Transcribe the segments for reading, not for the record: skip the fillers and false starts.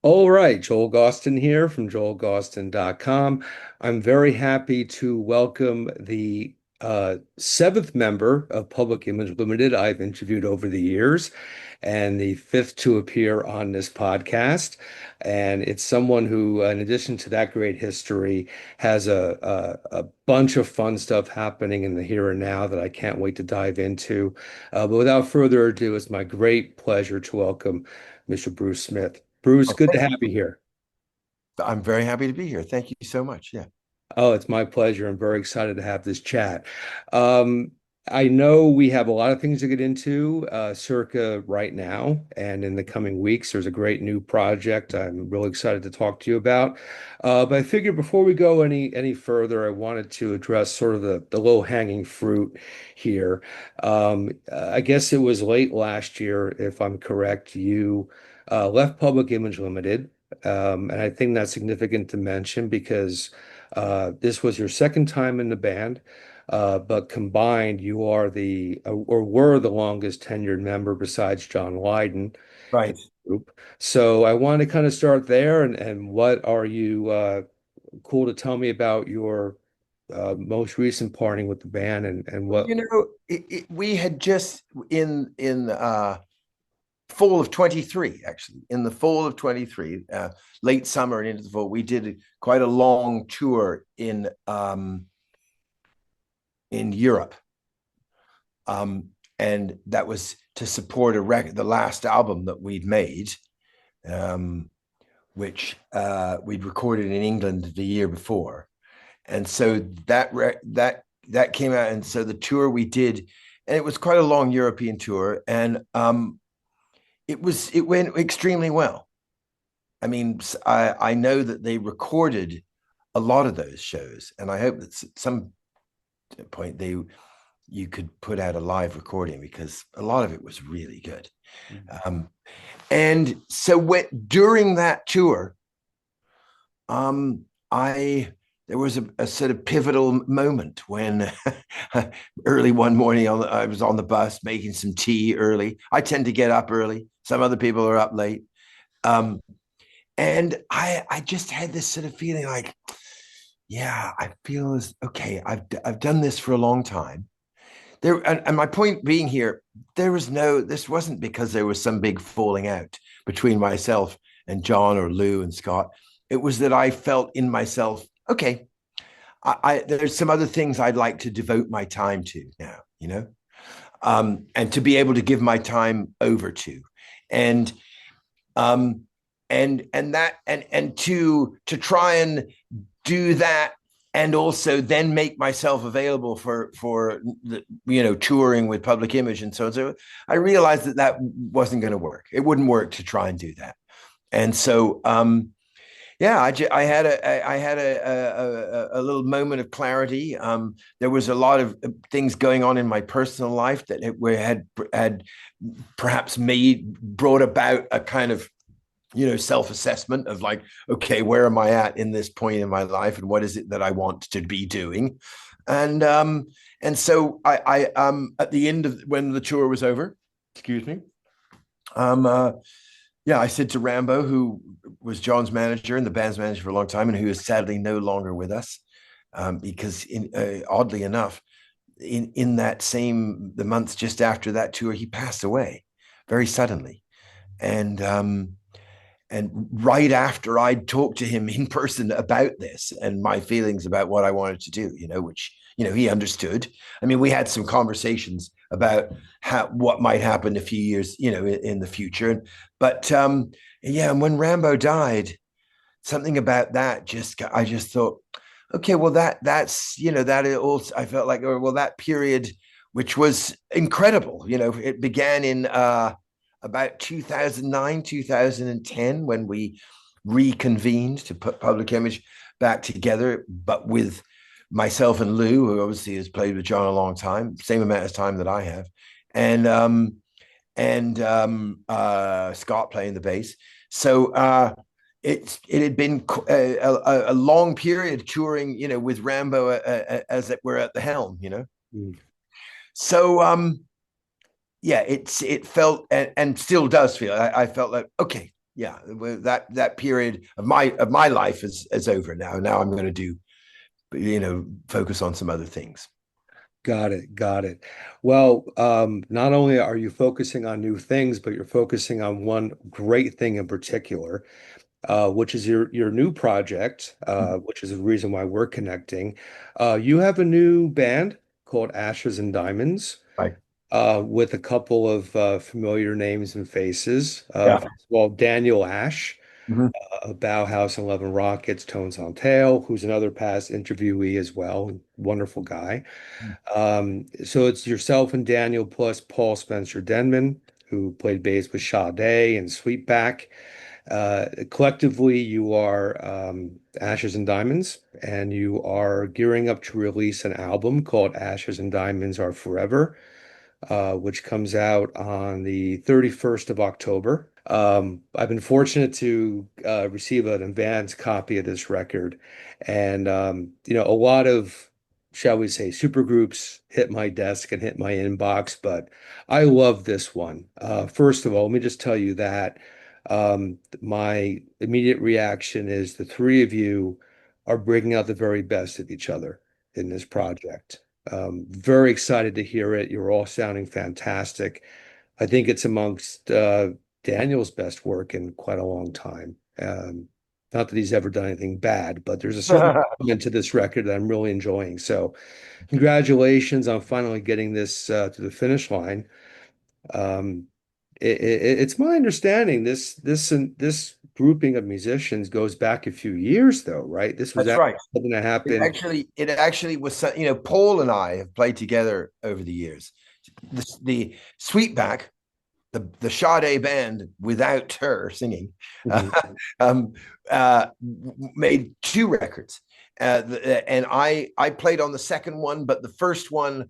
All right, Joel Gausten here from joelgausten.com. I'm very happy to welcome the seventh member of Public Image Limited I've interviewed over the years, and the fifth to appear on this podcast. And it's someone who, in addition to that great history, has a bunch of fun stuff happening in the here and now that I can't wait to dive into. But without further ado, it's my great pleasure to welcome Mr. Bruce Smith. Bruce, Oh, good to thank have you you. here. I'm very happy to be here. Thank you so much. Yeah. Oh, it's my pleasure. I'm very excited to have this chat. Um, I know we have a lot of things to get into circa right now and in the coming weeks. There's a great new project I'm really excited to talk to you about. But I figured before we go any further, I wanted to address sort of the low-hanging fruit here. I guess it was late last year, if I'm correct, you left Public Image Limited. And I think that's significant to mention because this was your second time in the band, but combined, you are or were the longest tenured member besides John Lydon in Right. the group. So I want to kind of start there. And what are you cool to tell me about your most recent parting with the band and Well, what? we had just in fall of 23, actually, in the fall of 23, late summer and into the fall, we did quite a long tour in Europe. And that was to support a record, the last album that we'd made, um, which we'd recorded in England the year before. And so that came out, and so the tour we did, and it was quite a long European tour, and it went extremely well. I mean, I know that they recorded a lot of those shows, and I hope that at some point they you could put out a live recording because a lot of it was really good. Um, and so during that tour, I there was a sort of pivotal moment when early one morning I was on the bus making some tea early. I tend to get up early. Some other people are up late. Um, and I just had this sort of feeling like, yeah, I feel as okay. I've done this for a long time. And my point being here, this wasn't because there was some big falling out between myself and John or Lou and Scott. It was that I felt in myself, okay, there's some other things I'd like to devote my time to now, and to be able to give my time over to, and um, and to try and do that, and also then make myself available for touring with Public Image and so on. So I realized that wasn't going to work. It wouldn't work to try and do that, and so yeah, I had a little moment of clarity. There was a lot of things going on in my personal life that had perhaps brought about a kind of self-assessment of like, okay, where am I at in this point in my life, and what is it that I want to be doing, and so I at the end of when the tour was over, excuse me, um uh, yeah, I said to Rambo, who was John's manager and the band's manager for a long time, and who is sadly no longer with us, because oddly enough, in the months just after that tour, he passed away very suddenly, and right after I'd talked to him in person about this and my feelings about what I wanted to do, which he understood. I mean, we had some conversations about what might happen a few years, in the future. But yeah, and when Rambo died, something about that I just thought, okay, well that's that also I felt like, oh, well, that period, which was incredible, it began in about 2009, 2010, when we reconvened to put Public Image back together, but with myself and Lou, who obviously has played with John a long time, same amount of time that I have, and Scott playing the bass. So it had been a long period touring, with Rambo as it were at the helm. Mm. So yeah, it felt and still does feel. I felt like, okay, yeah, that period of my life is over now. Now I'm going to do, focus on some other things. Got it. Got it. Well, not only are you focusing on new things, but you're focusing on one great thing in particular, which is your new project, which is the reason why we're connecting. You have a new band called Ashes and Diamonds, Right. with a couple of familiar names and faces. Yeah. First of all, Daniel Ash, Mhm. Bauhaus and Love and Rockets, Tones on Tail, who's another past interviewee as well. Wonderful guy. So it's yourself and Daniel plus Paul Spencer Denman, who played bass with Sade and Sweetback. Collectively, you are Ashes and Diamonds, and you are gearing up to release an album called Ashes and Diamonds Are Forever, which comes out on the 31st of October. I've been fortunate to receive an advance copy of this record, and a lot of, shall we say, supergroups hit my desk and hit my inbox, but I love this one. First of all, let me just tell you that my immediate reaction is the three of you are bringing out the very best of each other in this project. Very excited to hear it. You're all sounding fantastic. I think it's amongst Daniel's best work in quite a long time. Not that he's ever done anything bad, but there's a certain element to this record that I'm really enjoying. So, congratulations on finally getting this to the finish line. Um, it's my understanding this grouping of musicians goes back a few years, though, right? This was That's actually right. something that It happened. actually, it actually was, Paul and I have played together over the years. The Sweetback, the Sade band without her singing, uh, Mhm. um, uh, made two records, and I played on the second one, but the first one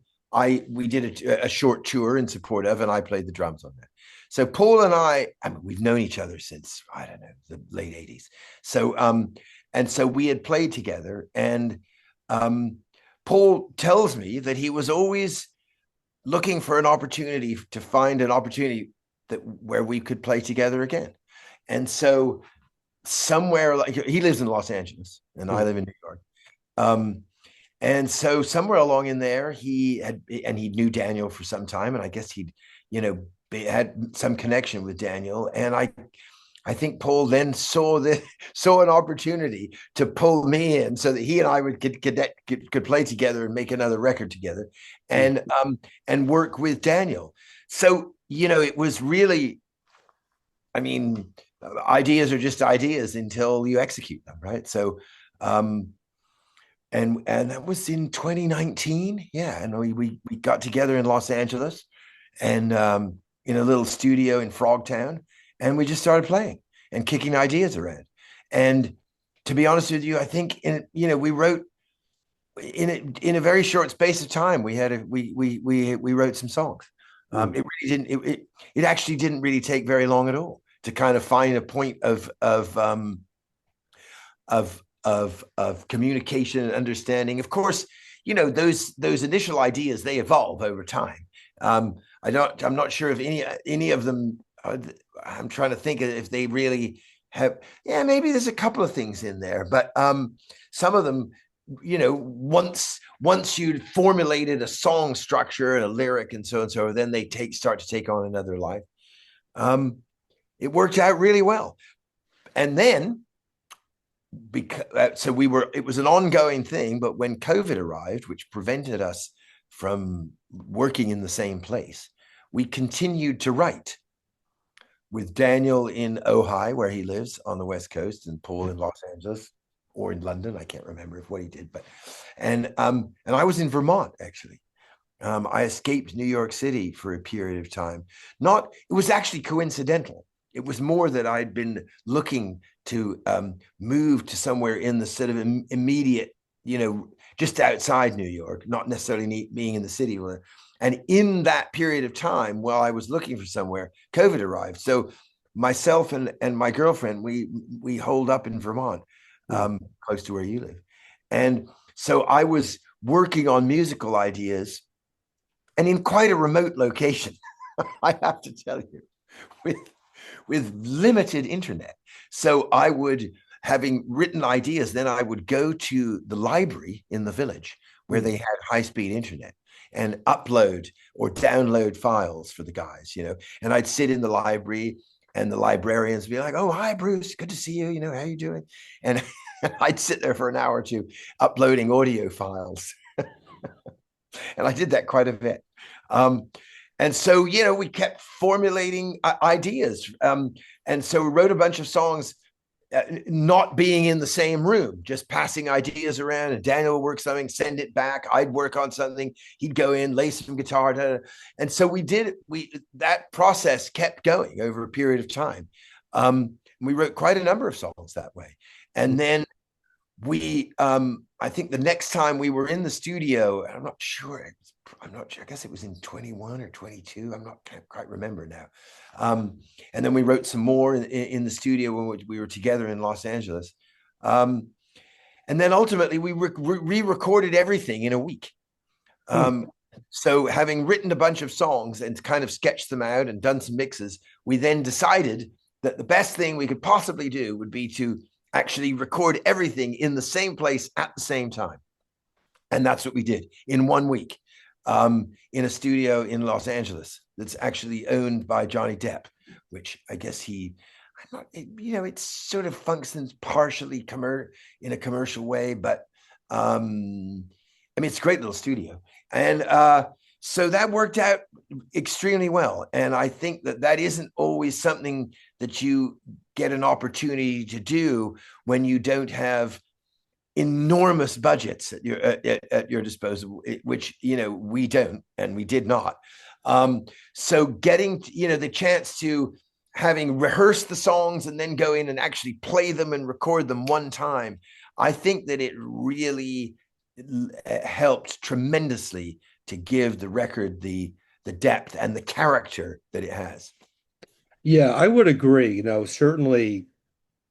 we did a short tour in support of, and I played the drums on that. So Paul and I mean, we've known each other since I don't know the late '80s. So and so we had played together, and um, Paul tells me that he was always looking for an opportunity to find an opportunity that where we could play together again. And so somewhere like he lives in Los Angeles and I Mhm. live in New York. Um, and so somewhere along in there, he knew Daniel for some time, and I guess he'd, had some connection with Daniel. And I think Paul then saw an opportunity to pull me in so that he and I would could play together and make another record together, and work with Daniel. So it was really, I mean, ideas are just ideas until you execute them, right? So, um, and that was in 2019, yeah. And we got together in Los Angeles, and in a little studio in Frogtown, and we just started playing and kicking ideas around. And to be honest with you, I think we wrote in a very short space of time. We wrote some songs. Mhm. It really didn't. It actually didn't really take very long at all to kind of find a point of communication and understanding. Of course, those initial ideas, they evolve over time. I'm not sure if any of them. I'm trying to think if they really have. Yeah, maybe there's a couple of things in there, but some of them, once you'd formulated a song structure and a lyric and so, then they start to take on another life. Um, it worked out really well, and then because it was an ongoing thing, but when COVID arrived, which prevented us from working in the same place, we continued to write with Daniel in Ojai, where he lives on the West Coast, and Paul in Los Angeles or in London. I can't remember if what he did, but and I was in Vermont actually. I escaped New York City for a period of time. It was actually coincidental. It was more that I'd been looking to move to somewhere in the sort of immediate, just outside New York, not necessarily being in the city. And in that period of time, while I was looking for somewhere, COVID arrived. So myself and my girlfriend, we holed up in Vermont, Mhm. close to where you live. And so I was working on musical ideas and in quite a remote location, I have to tell you, with with limited internet. So I would, having written ideas, then I would go to the library in the village where Mm. they had high-speed internet and upload or download files for the guys, and I'd sit in the library and the librarians would be like, "Oh, hi, Bruce. Good to see you. How you doing?" And I'd sit there for an hour or two uploading audio files. And I did that quite a bit. And so, we kept formulating ideas. And so we wrote a bunch of songs, not being in the same room, just passing ideas around. And Daniel would work something, send it back. I'd work on something. He'd go in, lay some guitar. And so that process kept going over a period of time. We wrote quite a number of songs that way. And then I think the next time we were in the studio, I'm not sure, I guess it was in 21 or 22, can't quite remember now. And then we wrote some more in the studio when we were together in Los Angeles. And then ultimately we re-recorded everything in a week. So having written a bunch of songs and kind of sketched them out and done some mixes, we then decided that the best thing we could possibly do would be to actually record everything in the same place at the same time. And that's what we did in 1 week, in a studio in Los Angeles that's actually owned by Johnny Depp, which I guess it sort of functions partially in a commercial way, but it's a great little studio. And so that worked out extremely well. And I think that isn't always something that you get an opportunity to do when you don't have enormous budgets at your disposal, which we don't, and we did not. So getting the chance to having rehearsed the songs and then go in and actually play them and record them one time, I think that it really helped tremendously to give the record the depth and the character that it has. Yeah, I would agree. Certainly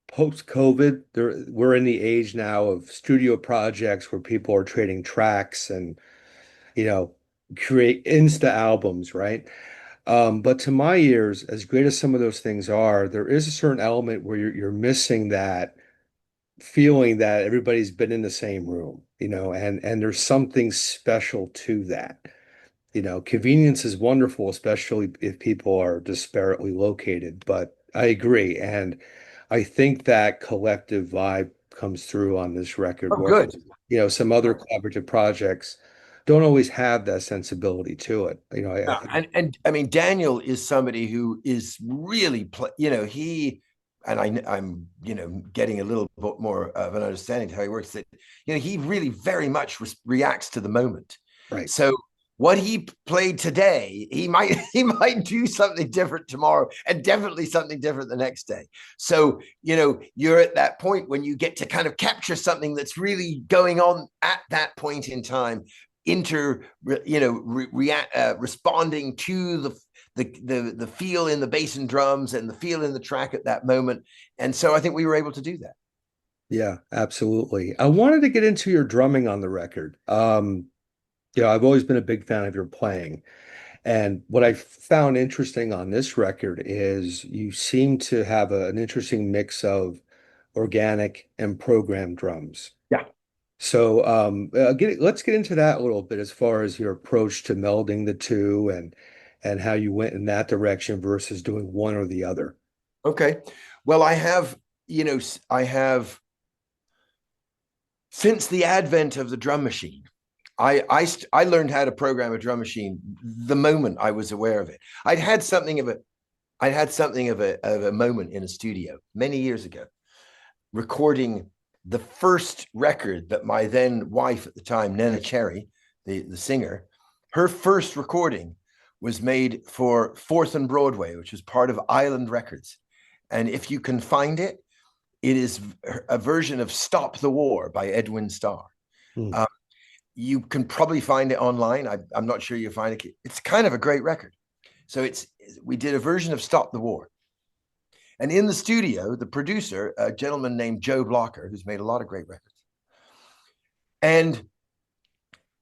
post-COVID, we're in the age now of studio projects where people are trading tracks and, you know, create Insta albums, right? But to my ears, as great as some of those things are, there is a certain element where you're missing that feeling that everybody's been in the same room, and there's something special to that. Convenience is wonderful, especially if people are disparately located, but I agree. And I think that collective vibe comes through on this record, Oh, where, good. some other collaborative projects don't always have that sensibility to it. I think, And I mean, Daniel is somebody who is really, he, and I'm, getting a little bit more of an understanding of how he works, that, he really very much reacts to the moment. right. So what he played today, he might do something different tomorrow, and definitely something different the next day. So, you're at that point when you get to kind of capture something that's really going on at that point in time, responding to the feel in the bass and drums and the feel in the track at that moment. And so I think we were able to do that. Yeah, absolutely. I wanted to get into your drumming on the record. I've always been a big fan of your playing. And what I found interesting on this record is you seem to have an interesting mix of organic and programmed drums. Yeah. So let's get into that a little bit as far as your approach to melding the two and how you went in that direction versus doing one or the other. Okay. Well, I have since the advent of the drum machine, I learned how to program a drum machine the moment I was aware of it. I'd had something of a moment in a studio many years ago, recording the first record that my then wife at the time, Nena Cherry, the singer, her first recording was made for Fourth and Broadway, which was part of Island Records. And if you can find it, it is a version of Stop the War by Edwin Starr. Hmm. You can probably find it online. I'm not sure you'll find it. It's kind of a great record. So we did a version of Stop the War. And in the studio, the producer, a gentleman named Joe Blocker, who's made a lot of great records. And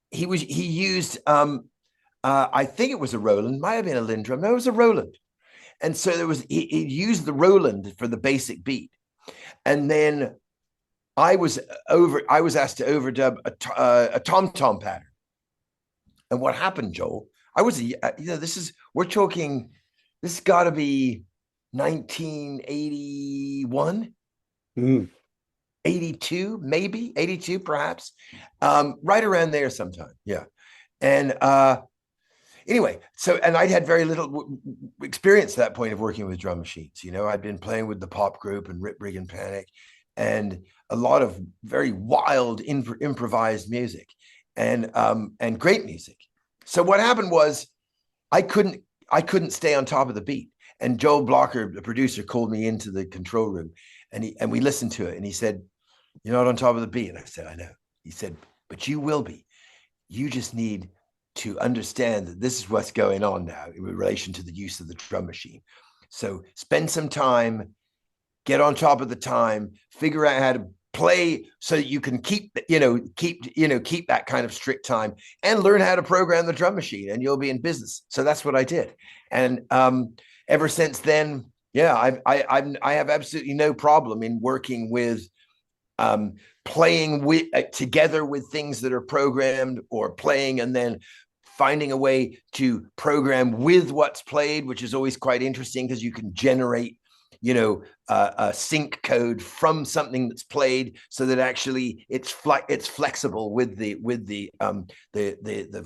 he used I think it was a Roland, might have been a Lindrum. No, it was a Roland. And so he used the Roland for the basic beat. And then I was asked to overdub a tom tom pattern. And what happened, Joel? We're talking, this has got to be 1981, Mm. 82, maybe 82, perhaps, right around there sometime. Yeah. And anyway, and I'd had very little experience at that point of working with drum machines. I'd been playing with the pop group and Rip Rig and Panic and a lot of very wild improvised music and great music. So what happened was I couldn't I couldn't stay on top of the beat. And Joel Blocker, the producer, called me into the control room and we listened to it. And he said, "You're not on top of the beat." And I said, "I know." He said, "But you will be. You just need to understand that this is what's going on now in relation to the use of the drum machine. So spend some time, get on top of the time, figure out how to play so that you can keep that kind of strict time and learn how to program the drum machine, and you'll be in business." So that's what I did. And ever since then, yeah, I have absolutely no problem in working with playing with together with things that are programmed, or playing and then finding a way to program with what's played, which is always quite interesting because you can generate a sync code from something that's played, so that actually it's flexible with the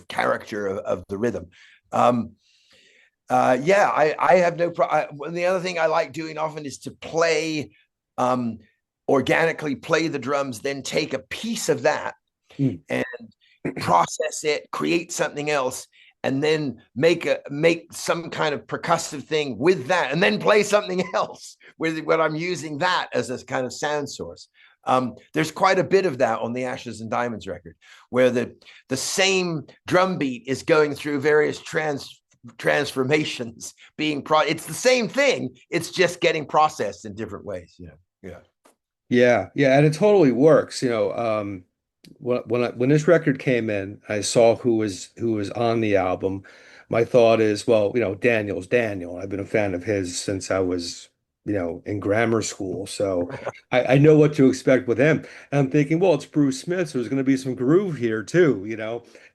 character of the rhythm. I have no problem. The other thing I like doing often is to play organically, play the drums, then take a piece of that Mm. and process it, create something else, and then make some kind of percussive thing with that, and then play something else with when I'm using that as a kind of sound source. There's quite a bit of that on the Ashes and Diamonds record, where the same drum beat is going through various transformations, it's the same thing, it's just getting processed in different ways. Yeah. Yeah, yeah, and it totally works. When this record came in, I saw who was on the album. My thought is, well, Daniel's Daniel. I've been a fan of his since I was, in grammar school, so I know what to expect with him. And I'm thinking, well, it's Bruce Smith, so there's going to be some groove here too.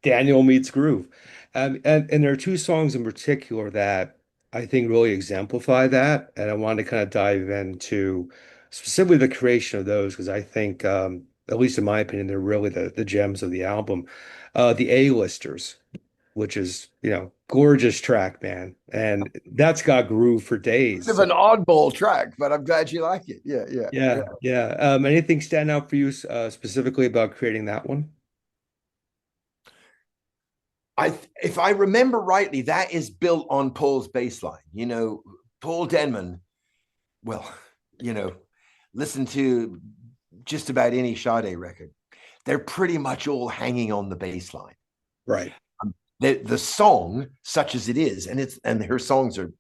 Daniel meets groove, and there are two songs in particular that I think really exemplify that, and I wanted to kind of dive into specifically the creation of those because I think, at least in my opinion, they're really the gems of the album. The A-Listers, which is, gorgeous track, man. And that's got groove for days. Bit of So, an oddball track, but I'm glad you like it. Yeah, yeah, yeah. yeah, yeah. Anything stand out for you specifically about creating that one? If I remember rightly, that is built on Paul's bass line. Paul Denman, well, you know, listen to just about any Sade record. They're pretty much all hanging on the bass line. Right. The song, such as it is, and her songs are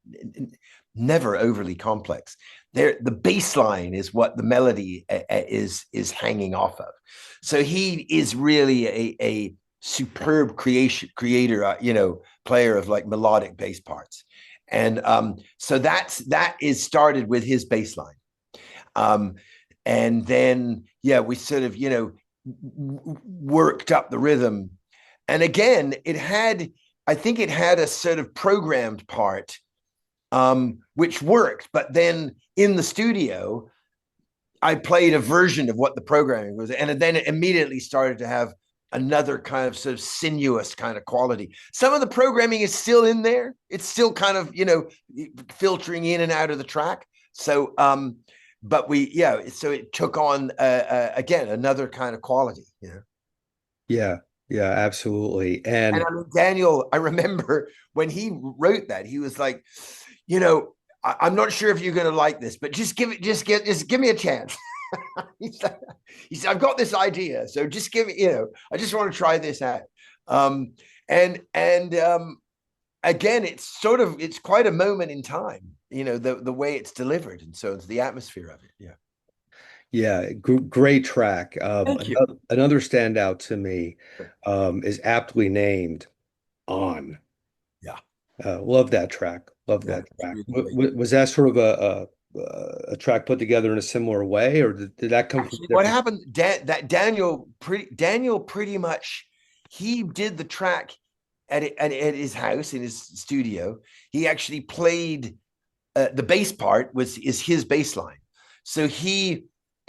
never overly complex. The bass line is what the melody is hanging off of. So he is really a superb creator, player of like melodic bass parts. And so that is started with his bass line. And then, yeah, we sort of, worked up the rhythm. And again, I think it had a sort of programmed part, which worked. But then in the studio, I played a version of what the programming was. And then it immediately started to have another kind of sort of sinuous kind of quality. Some of the programming is still in there. It's still kind of, filtering in and out of the track. So, so it took on, again, another kind of quality. Yeah. Yeah, absolutely. And And I mean, Daniel, I remember when he wrote that, he was like, I'm not sure if you're going to like this, but just give me a chance. he said, I've got this idea, so just give me, I just want to try this out. And again, it's quite a moment in time, the way it's delivered, and so it's the atmosphere of it. Yeah. yeah, great track. Thank you. Another standout to me is aptly named On. Yeah. Love that track. Love Yeah, that it's track. really great. Was that sort of a track put together in a similar way, or did that come from Actually, what different? happened? Daniel pretty much he did the track at his house in his studio. He actually played the bass part was is his bass line. So he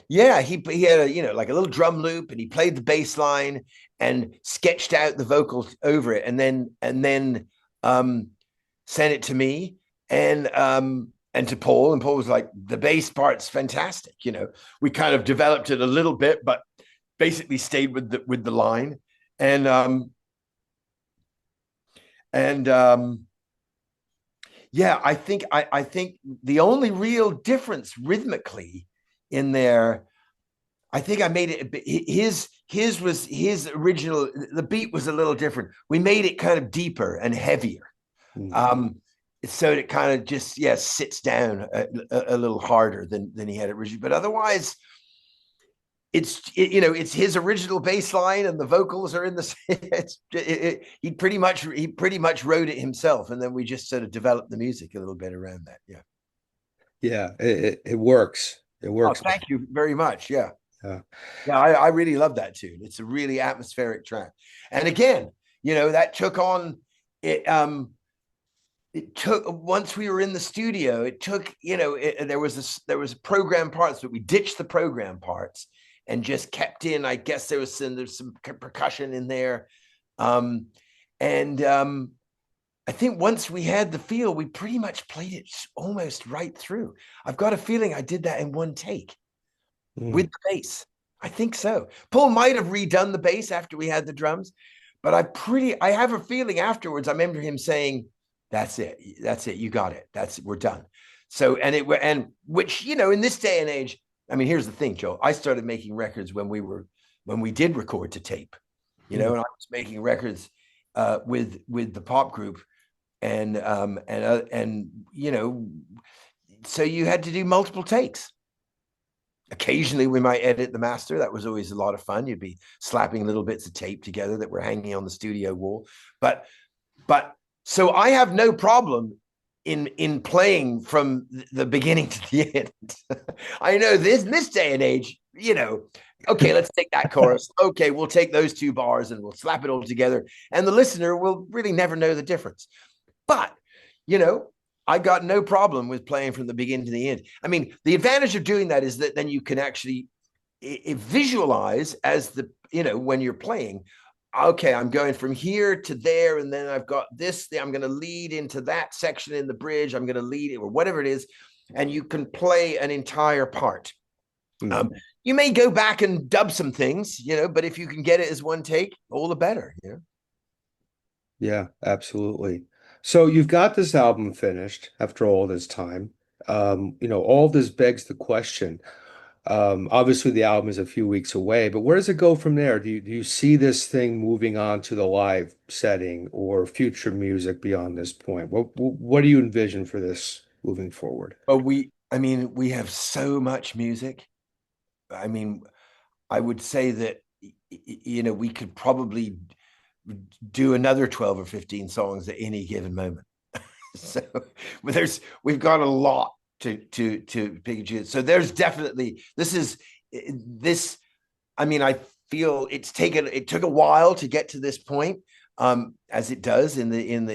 had a like a little drum loop, and he played the bass line and sketched out the vocals over it, and then um, sent it to me and to Paul, and Paul was like, the bass part's fantastic. We kind of developed it a little bit, but basically stayed with the line, and yeah, I think the only real difference rhythmically in there, I think I made it his was his original. The beat was a little different. We made it kind of deeper and heavier. Hmm. Um, so it kind of just sits down a little harder than he had originally. But otherwise, it's his original bass line, and the vocals are in the. He pretty much wrote it himself, and then we just sort of developed the music a little bit around that. Yeah. Yeah, it works. It Oh, works. thank you very much. Yeah. Uh, Yeah, I really love that tune. It's a really atmospheric track. And again, that took on it. It took once we were in the studio. It took there was program parts, but we ditched the program parts and just kept in. I guess there's some percussion in there, um, and I think once we had the feel, we pretty much played it almost right through. I've got a feeling I did that in one take with mm, the bass. I think so. Paul might have redone the bass after we had the drums, but I have a feeling afterwards. I remember him saying, "That's it. That's it. You got it. We're done." So, and which, in this day and age, I mean, here's the thing, Joe. I started making records when we did record to tape, mm. and I was making records with the pop group, and so you had to do multiple takes. Occasionally, we might edit the master. That was always a lot of fun. You'd be slapping little bits of tape together that were hanging on the studio wall. But but so I have no problem in playing from the beginning to the end. I know this day and age, okay, let's take that chorus. Okay, we'll take those two bars and we'll slap it all together, and the listener will really never know the difference. But you know, I got no problem with playing from the beginning to the end. I mean, the advantage of doing that is that then you can actually visualize as when you're playing. Okay, I'm going from here to there, and then I've got this thing. I'm going to lead into that section in the bridge. I'm going to lead it, or whatever it is, and you can play an entire part. Mm. Um, you may go back and dub some things, but if you can get it as one take, all the better. Yeah, absolutely. So you've got this album finished after all this time. All this begs the question. Obviously, the album is a few weeks away, but where does it go from there? Do you see this thing moving on to the live setting or future music beyond this point? What do you envision for this moving forward? But I mean, we have so much music. I mean, I would say that we could probably do another 12 or 15 songs at any given moment. So we've got a lot to pick and choose. So there's definitely this. I mean, I feel it took a while to get to this point, as it does in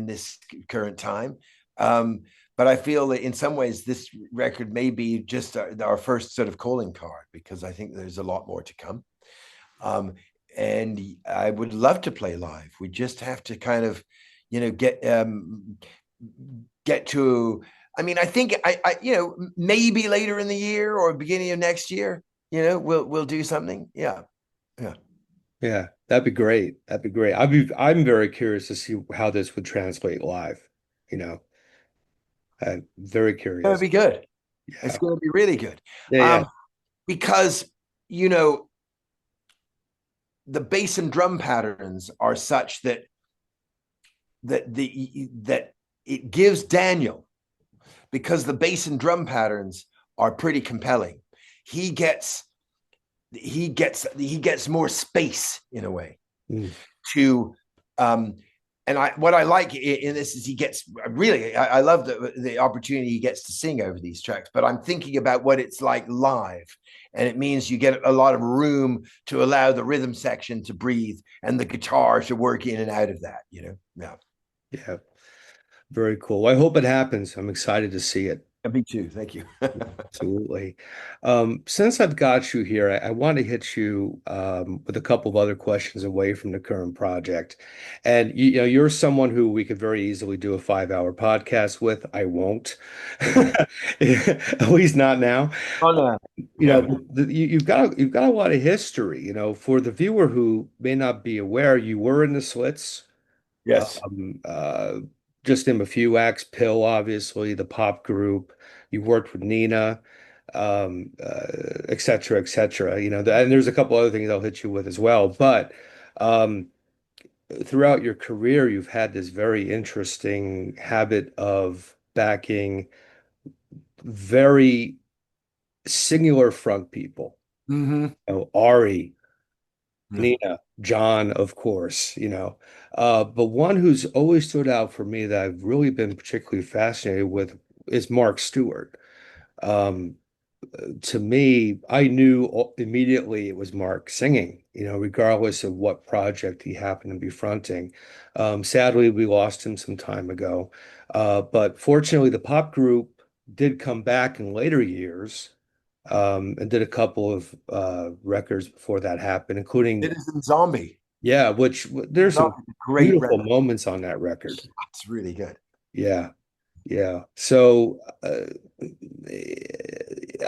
this current time. But I feel that in some ways this record may be just our first sort of calling card, because I think there's a lot more to come. Um, and I would love to play live. We just have to kind of, get to. I mean, I think maybe later in the year or beginning of next year, we'll do something. Yeah, yeah. Yeah, that'd be great. That'd be great. I'm very curious to see how this would translate live. You know, I'm very That would curious. be good. It's Yeah. going to be really good, Yeah, yeah. because you know the bass and drum patterns are such that it gives Daniel, because the bass and drum patterns are pretty compelling. He gets he gets more space in a way Mm, to um and what I like in this is he gets really, I love the opportunity he gets to sing over these tracks, but I'm thinking about what it's like live. And it means you get a lot of room to allow the rhythm section to breathe and the guitar to work in and out of that, you know? Yeah. Yeah, very cool. I hope it happens. I'm excited to see it. Me too. Thank you. Absolutely. Since I've got you here, I want to hit you with a couple of other questions away from the current project. And you know, you're someone who we could very easily do a 5-hour podcast with. I won't, at least not now. Oh, no. You know, No. you've got a lot of history. You know, for the viewer who may not be aware, you were in the Slits. Yes. Um, uh, just name a few acts, PiL, obviously, the pop group. You worked with Nina, et cetera, et cetera. You know, and there's a couple other things I'll hit you with as well. But um, throughout your career, you've had this very interesting habit of backing very singular front people. Mm-hmm. You know, Ari, Yeah. Nina, John, of course, you know. But one who's always stood out for me that I've really been particularly fascinated with is Mark Stewart. Um, to me, I knew immediately it was Mark singing, you know, regardless of what project he happened to be fronting. Sadly, we lost him some time ago. But fortunately, the pop group did come back in later years, and did a couple of records before that happened, including, Citizen Zombie. yeah, which there's some Zombie, great beautiful record. moments on that record. It's really good. Yeah. Yeah. So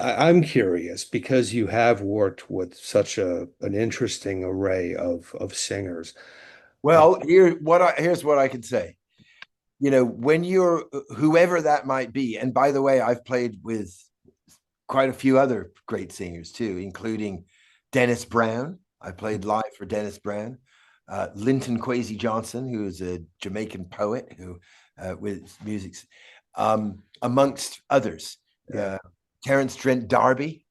I'm curious because you have worked with such an interesting array of singers. Uh, Well, here's what I can say. You know, when you're whoever that might be, and by the way, I've played with quite a few other great singers too, including Dennis Brown. I played live for Dennis Brown, Linton Kwesi Johnson, who is a Jamaican poet who with music, amongst others. yeah. Terence Trent D'Arby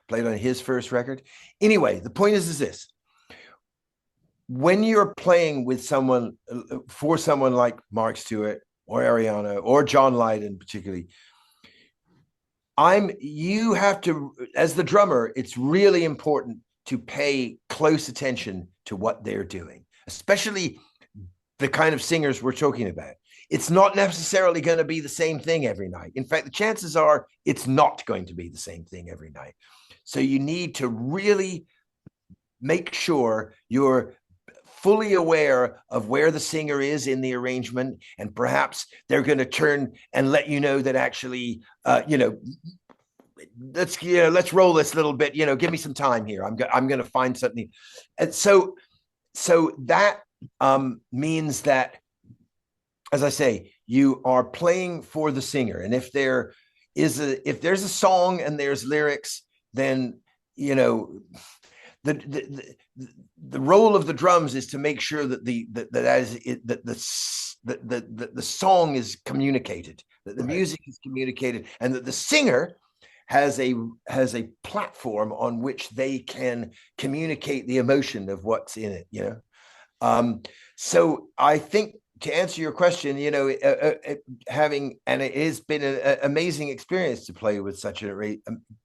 played on his first record. Anyway, the point is this: when you're playing with someone for someone like Mark Stewart or Ariana or John Lydon, particularly, you have to, as the drummer, it's really important to pay close attention to what they're doing, especially the kind of singers we're talking about. It's not necessarily going to be the same thing every night. In fact, the chances are it's not going to be the same thing every night. So you need to really make sure you're fully aware of where the singer is in the arrangement, and perhaps they're going to turn and let you know that actually, let's roll this little bit. You know, give me some time here. I'm going to find something, and so that means that, as I say, you are playing for the singer, and if there's a song and there's lyrics, then you know the role of the drums is to make sure that the song is communicated, that the Right. music is communicated, and that the singer has a platform on which they can communicate the emotion of what's in it. You know, so I think, to answer your question, you know, having, and it has been an amazing experience to play with such a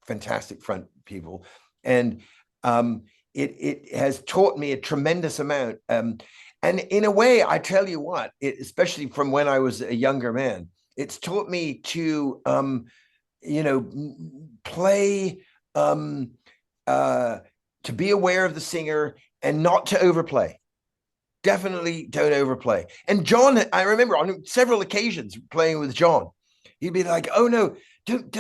fantastic front people, and it has taught me a tremendous amount. And in a way, I tell you what, especially from when I was a younger man, it's taught me to, play, to be aware of the singer and not to overplay. Definitely don't overplay. And John, I remember on several occasions playing with John, he'd be like, "Oh no, don't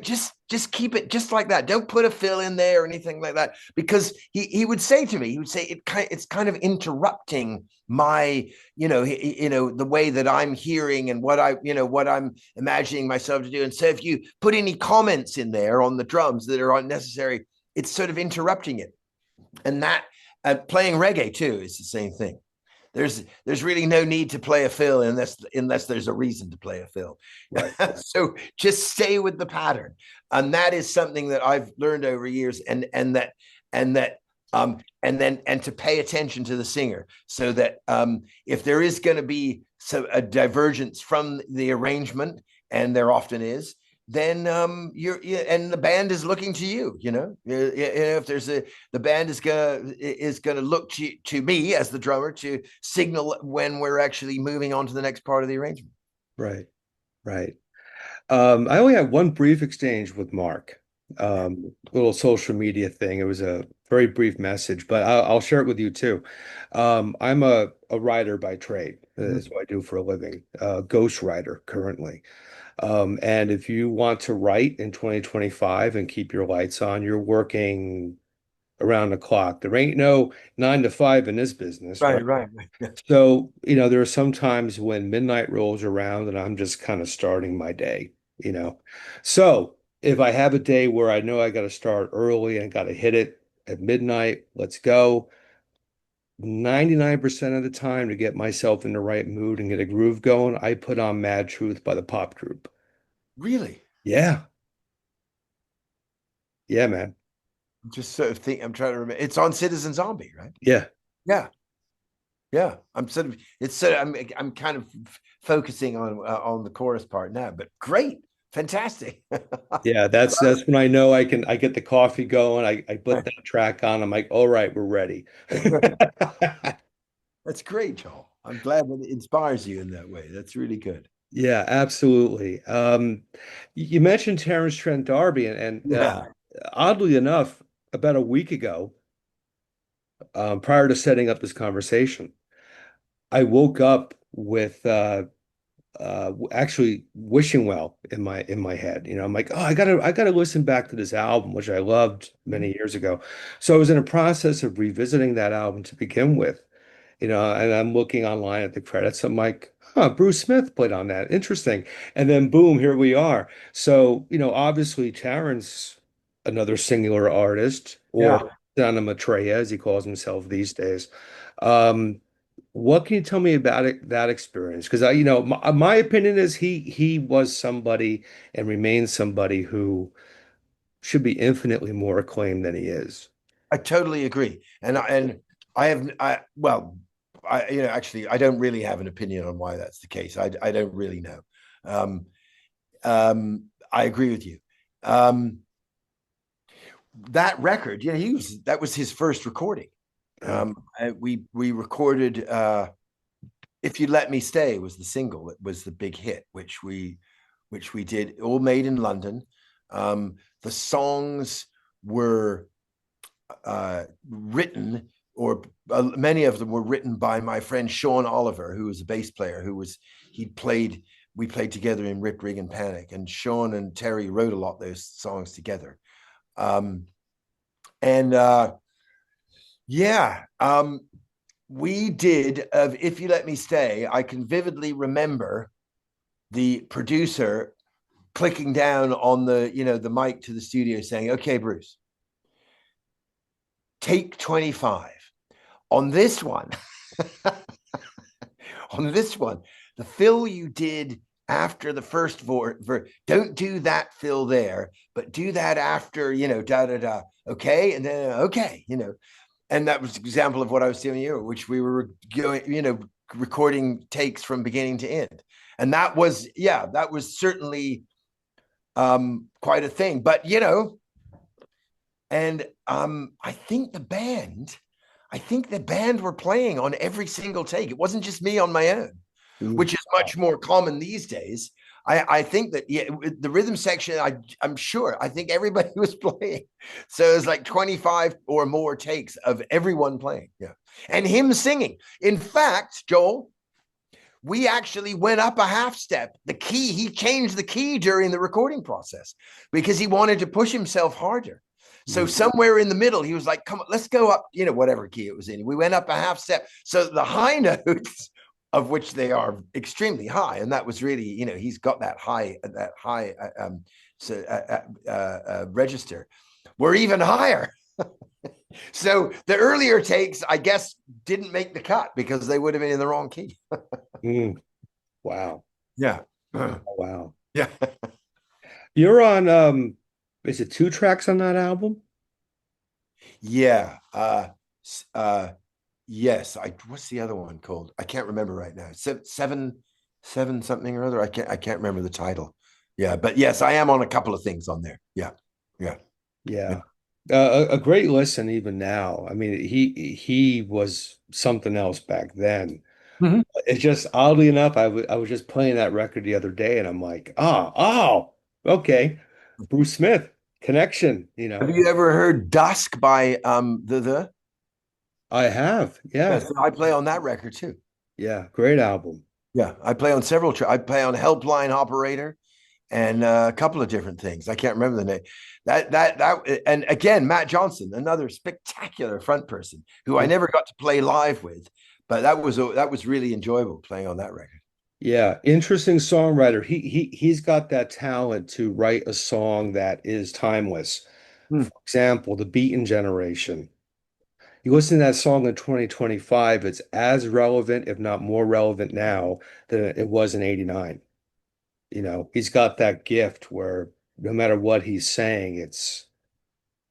just keep it just like that. Don't put a fill in there or anything like that." Because he would say to me, he would say it's kind of interrupting my, the way that I'm hearing and what I'm imagining myself to do. And so if you put any comments in there on the drums that are unnecessary, it's sort of interrupting it. And that playing reggae too is the same thing. There's really no need to play a fill unless there's a reason to play a fill. Right. So just stay with the pattern, and that is something that I've learned over years, and that And to pay attention to the singer, so that if there is going to be a divergence from the arrangement, and there often is, then and the band is looking to you. If there's the band is gonna look to me as the drummer to signal when we're actually moving on to the next part of the arrangement. Right, right. I only had one brief exchange with Mark, little social media thing. It was a very brief message, but I'll share it with you too. I'm a writer by trade. That's what I do for a living, ghost writer currently. And if you want to write in 2025 and keep your lights on, you're working around the clock. There ain't no 9 to 5 in this business, right? Right, right, right. So, there are some times when midnight rolls around and I'm just kind of starting my day, you know. So, if I have a day where I know I got to start early and got to hit it at midnight, let's go. 99% of the time to get myself in the right mood and get a groove going, I put on Mad Truth by the pop group. Really? Yeah. Yeah, man. Just sort of think. I'm trying to remember. It's on Citizen Zombie, right? Yeah. Yeah, yeah. I'm sort of. It's sort of. I'm kind of focusing on the chorus part now. But great, fantastic. Yeah, that's when I know I get the coffee going. I put that track on. I'm like, all right, we're ready. That's great, Joel. I'm glad that it inspires you in that way. That's really good. Yeah, absolutely. You mentioned Terence Trent D'Arby, and Yeah. oddly enough, about a week ago, prior to setting up this conversation, I woke up with actually wishing well in my head. I'm like, oh, I gotta listen back to this album, which I loved many years ago. So I was in a process of revisiting that album to begin with. And I'm looking online at the credits. I'm like, huh, Bruce Smith played on that. Interesting. And then boom, here we are. So, obviously Terrence, another singular artist, or Yeah. Donna Maitreya, as he calls himself these days. Um, what can you tell me about that experience? Because my opinion is he was somebody and remains somebody who should be infinitely more acclaimed than he is. I totally agree. And I actually I don't really have an opinion on why that's the case. I don't really know. Um, I agree with you. Um, that record, that was his first recording. Yeah. We recorded "If You Let Me Stay" was the single. It was the big hit, which we did, all made in London. The songs were written, or many of them were written by my friend Sean Oliver, who was a bass player, we played together in Rip Rig and Panic, and Sean and Terry wrote a lot of those songs together. And yeah, we did of "If You Let Me Stay." I can vividly remember the producer clicking down on the mic to the studio saying, "Okay, Bruce, take 25 on this one." On this one, the fill you did after the first don't do that fill there, but do that after, da da da. Okay, and then okay, and that was an example of what I was telling you, which we were going, recording takes from beginning to end, and that was certainly quite a thing. But and I think the band were playing on every single take. It wasn't just me on my own, Ooh, which is much more common these days. I think that, yeah, the rhythm section, I'm sure, I think everybody was playing. So it was like 25 or more takes of everyone playing. Yeah. And him singing. In fact, Joel, we actually went up a half step. He changed the key during the recording process because he wanted to push himself harder. So mm, somewhere in the middle, he was like, come on, let's go up, whatever key it was in. We went up a half step. So the high notes, of which they are extremely high, and that was really, he's got that high register, were even higher. So the earlier takes, I guess, didn't make the cut because they would have been in the wrong key. mm. Wow. Yeah. Wow. Yeah. You're on is it two tracks on that album? Yeah. Yes. What's the other one called? I can't remember right now. Seven something or other. I can't remember the title. Yeah, but yes, I am on a couple of things on there. Yeah. Yeah. Yeah. Yeah. A great listen even now. I mean, he was something else back then. Mhm. It's just oddly enough, I was just playing that record the other day and I'm like, okay. Bruce Smith, connection, you Have know. you ever heard Dusk by the? I have. Yeah. Yes, I play on that record too. Yeah. Great album. Yeah, I play on several. I play on Helpline Operator and a couple of different things. I can't remember the name. And again, Matt Johnson, another spectacular front person who I never got to play live with, but that was really enjoyable playing on that record. Yeah, interesting songwriter. He's got that talent to write a song that is timeless. Hmm. For example, The Beaten Generation. You listen to that song in 2025, it's as relevant, if not more relevant now than it was in 89. You know, he's got that gift where no matter what he's saying, it's,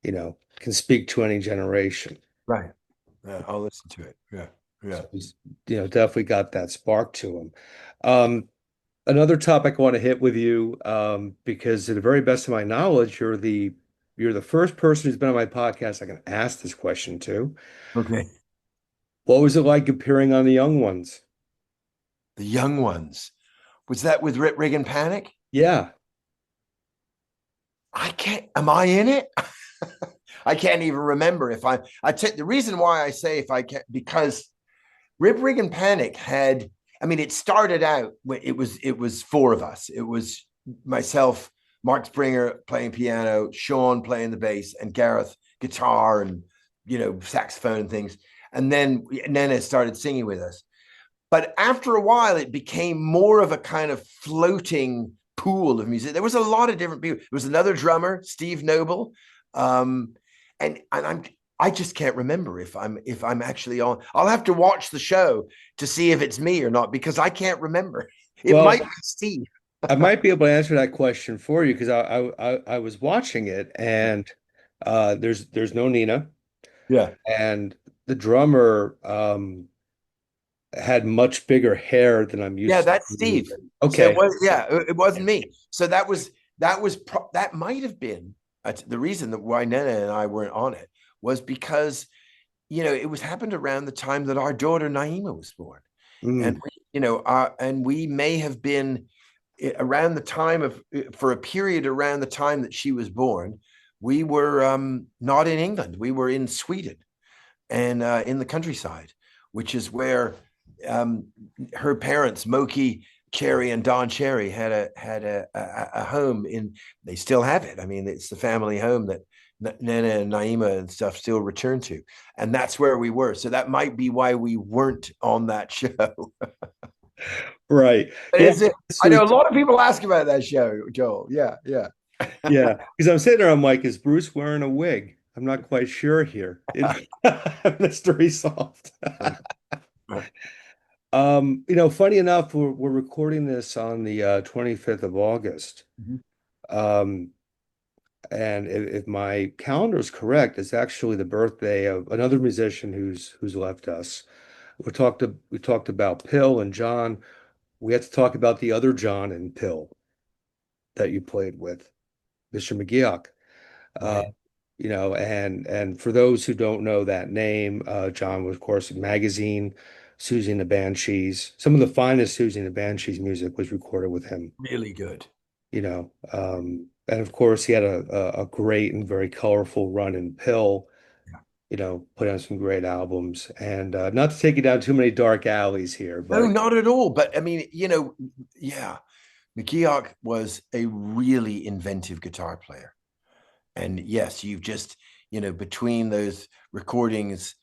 can speak to any generation. Right. I'll listen to it. Yeah. Yeah. So he's, definitely got that spark to him. Um, Another topic I want to hit with you, because to the very best of my knowledge, you're the first person who's been on my podcast I can ask this question to. Okay. What was it like appearing on the Young Ones? The Young Ones. Was that with Rip Rig and Panic? Yeah. I can't. Am I in it? I can't even remember if I take the reason why I say if I can because Rib Rig and Panic had. I mean, it started out. It was four of us. It was myself, Mark Springer playing piano, Sean playing the bass, and Gareth guitar and saxophone and things. And then Nana started singing with us. But after a while, it became more of a kind of floating pool of music. There was a lot of different people. There was another drummer, Steve Noble, um, I just can't remember if I'm actually on. I'll have to watch the show to see if it's me or not because I can't remember. It might be Well, Steve. I might be able to answer that question for you because I was watching it and there's no Nina Yeah, and the drummer had much bigger hair than I'm yeah, used that's to seeing. Steve. So it Okay. was, yeah, it wasn't me. So that might have been the reason that why Nana and I weren't on it was because it was happened around the time that our daughter Naima was born, and Mm, we may have been around the time of for a period around the time that she was born. We were not in England. We were in Sweden and in the countryside, which is where um, her parents, Moki Cherry and Don Cherry, had a home in. They still have it. I mean, it's the family home that Nana and Naima and stuff still return to, and that's where we were. So that might be why we weren't on that show. right. But Yeah. I So know a lot of people ask about that show, Joel. Yeah, yeah. yeah, because I'm sitting there, I'm like, is Bruce wearing a wig? I'm not quite sure here. Mystery solved. Funny enough, we're recording this on the 25th of August. Um, and if my calendar is correct, it's actually the birthday of another musician who's left us. We talked about PiL and John. We had to talk about the other John and PiL that you played with, Mr. McGeoch. Uh, Right. and for those who don't know that name, John was, of course, Magazine, Susie and the Banshees. Some of the finest Susie and the Banshees music was recorded with him, Really good. and of course, he had a great and very colorful run in PiL, Yeah. put on some great albums. And not to take you down too many dark alleys here, No, but not at all. But I mean, yeah, McGeoch was a really inventive guitar player. And yes, you've just, between those recordings,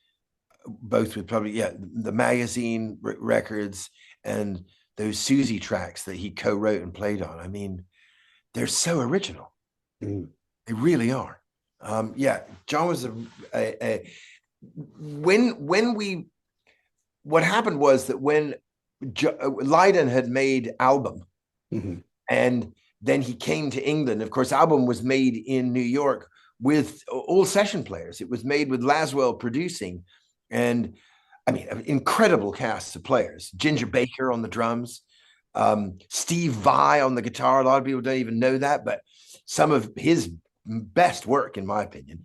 both with probably, yeah, the magazine records and those Susie tracks that he co-wrote and played on. I mean, they're so original. mm, They really are. Yeah, John was a when we what happened was that when Lydon had made Album mhm. and then he came to England. Of course, Album was made in New York with all session players. It was made with Laswell producing, and I mean, an incredible cast of players. Ginger Baker on the drums, Steve Vai on the guitar. A lot of people don't even know that, but some of his best work, in my opinion.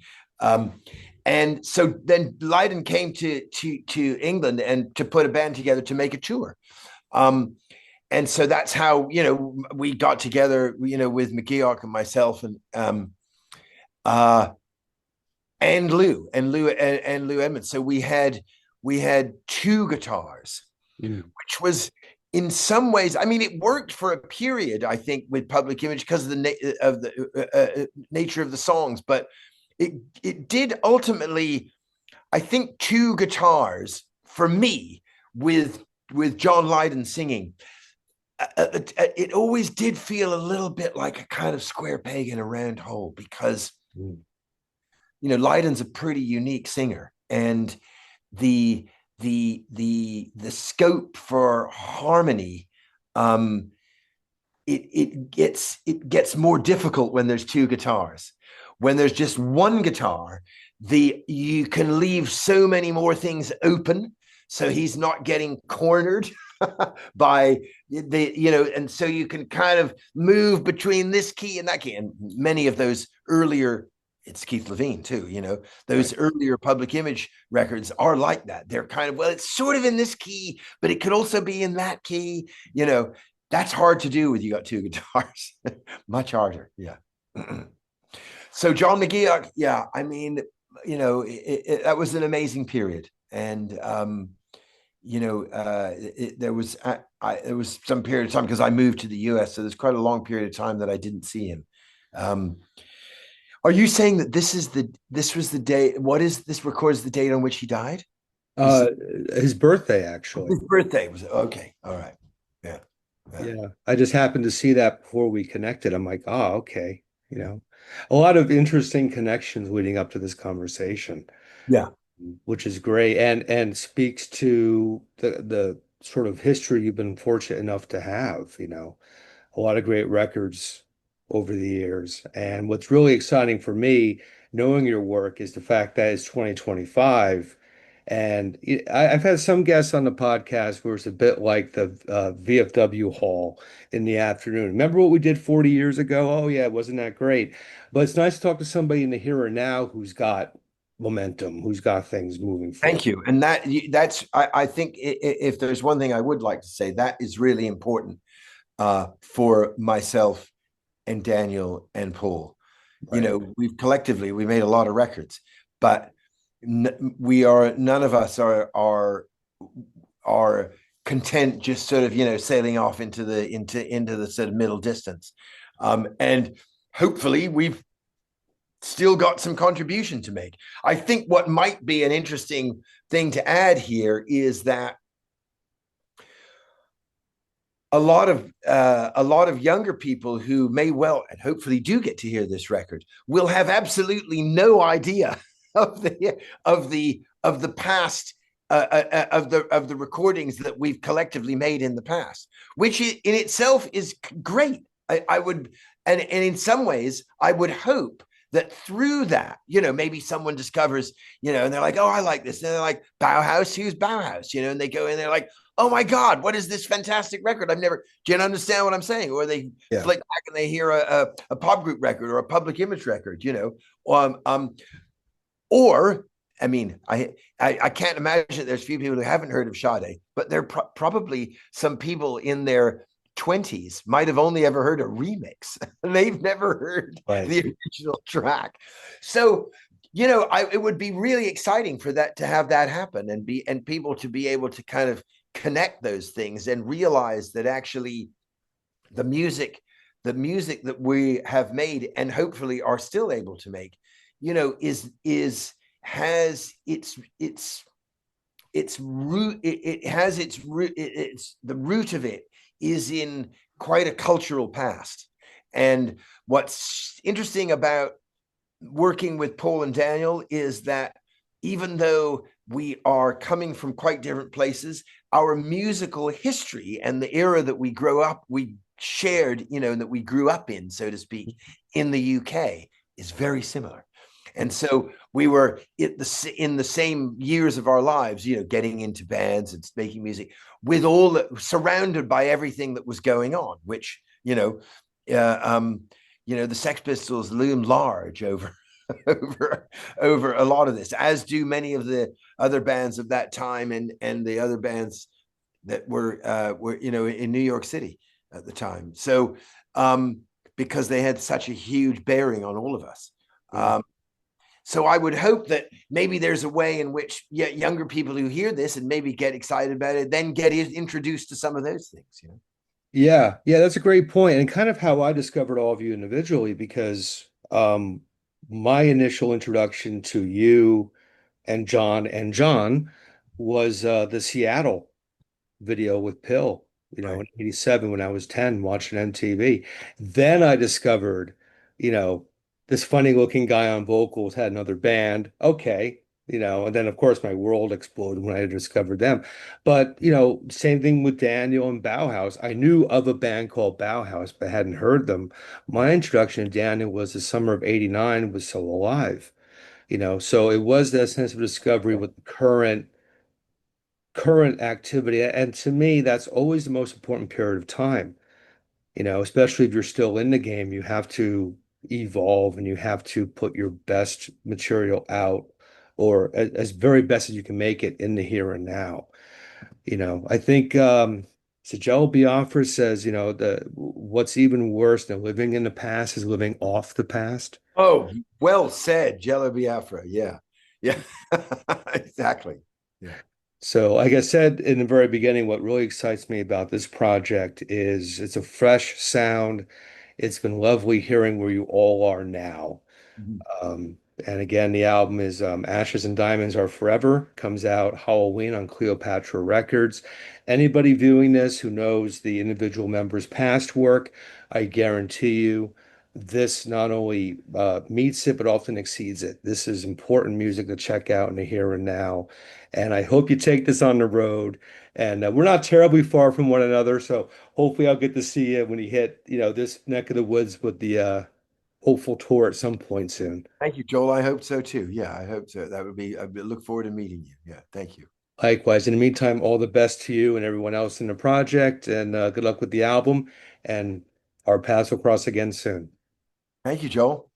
And so then Lydon came to England and to put a band together to make a tour. And so that's how, we got together, with McGeoch and myself and Lou Edmonds. So we had two guitars, which was in some ways, I mean, it worked for a period, I think, with Public Image because of the nature of the songs, but it did ultimately, I think, two guitars for me with John Lydon singing. It always did feel a little bit like a kind of square peg in a round hole because, Lydon's a pretty unique singer, and the scope for harmony, it gets more difficult when there's two guitars. When there's just one guitar, you can leave so many more things open, so he's not getting cornered by and so you can kind of move between this key and that key. And many of those earlier, it's Keith Levine too, those earlier Public Image records are like that. They're kind of, well, it's sort of in this key, but it could also be in that key. That's hard to do when you got two guitars. Much harder. Yeah. So John McGeoch, I mean, that was an amazing period. And, there was some period of time because I moved to the US. So there's quite a long period of time that I didn't see him. Are you saying that this was the day? What is this? Records the date on which he died? His birthday, actually. His birthday was okay. All right. Yeah. Yeah. I just happened to see that before we connected. I'm like, oh, okay. A lot of interesting connections leading up to this conversation. Yeah. Which is great and speaks to the sort of history you've been fortunate enough to have, a lot of great records over the years. And what's really exciting for me, knowing your work, is the fact that it's 2025. And I've had some guests on the podcast where it's a bit like the VFW Hall in the afternoon. Remember what we did 40 years ago? Oh, yeah, wasn't that great? But it's nice to talk to somebody in the here and now who's got momentum, who's got things moving forward. Thank you. And I think if there's one thing I would like to say, that is really important for myself and Daniel and Paul. Right. We made a lot of records, but none of us are content just sort of sailing off into the sort of middle distance, and hopefully we've still got some contribution to make. I think what might be an interesting thing to add here is that a lot of younger people who may well and hopefully do get to hear this record will have absolutely no idea of the past, of the recordings that we've collectively made in the past, which in itself is great. I would, and in some ways, I would hope that through that, maybe someone discovers, and they're like, oh, I like this. And they're like, Bauhaus, who's Bauhaus? And they go in, they're like, oh my God, what is this fantastic record? Do you understand what I'm saying? Or they flick back and they hear a pop group record or a Public Image record, or, I mean, I can't imagine there's few people who haven't heard of Sade, but there are probably some people in their 20s might have only ever heard a remix. They've never heard the original track. So, it would be really exciting for that to have that happen and people to be able to kind of connect those things and realize that actually the music that we have made and hopefully are still able to make, has its root. It has its root. It's the root of it is in quite a cultural past. And what's interesting about working with Paul and Daniel is that even though we are coming from quite different places, our musical history and the era that we shared, that we grew up in, so to speak, in the UK is very similar. And so we were in the same years of our lives, getting into bands and making music with all that, surrounded by everything that was going on, which, uh, um, the Sex Pistols loom large over over a lot of this, as do many of the other bands of that time, and the other bands that were in New York City at the time. So because they had such a huge bearing on all of us. Yeah. So I would hope that maybe there's a way in which younger people who hear this and maybe get excited about it, then get introduced to some of those things. Yeah, yeah, that's a great point, and kind of how I discovered all of you individually, because my initial introduction to you and John was the Seattle video with PiL, Right. in '87 when I was 10 watching MTV. Then I discovered, you know, this funny looking guy on vocals had another band. Okay. And then of course my world exploded when I discovered them. But, same thing with Daniel and Bauhaus. I knew of a band called Bauhaus, but hadn't heard them. My introduction to Daniel was the summer of '89 was So Alive. So it was that sense of discovery with the current activity. And to me, that's always the most important period of time, especially if you're still in the game, you have to evolve and you have to put your best material out or as very best as you can make it in the here and now. I think so Joel Biafra says, the what's even worse than living in the past is living off the past. Oh, well said, Jello Biafra. Yeah. Yeah. Exactly. Yeah. So, like I said in the very beginning, what really excites me about this project is it's a fresh sound. It's been lovely hearing where you all are now. Mhm. Um, and again, the album is Ashes and Diamonds Are Forever, comes out Halloween on Cleopatra Records. Anybody viewing this who knows the individual members' past work, I guarantee you this not only meets it, but often exceeds it. This is important music to check out in the here and now. And I hope you take this on the road. And we're not terribly far from one another, so hopefully I'll get to see you when you hit, this neck of the woods with the hopeful tour at some point soon. Thank you, Joel. I hope so too. Yeah, I hope so. I look forward to meeting you. Yeah, thank you. Likewise. In the meantime, all the best to you and everyone else in the project, and good luck with the album. And our paths will cross again soon. Thank you, Joel.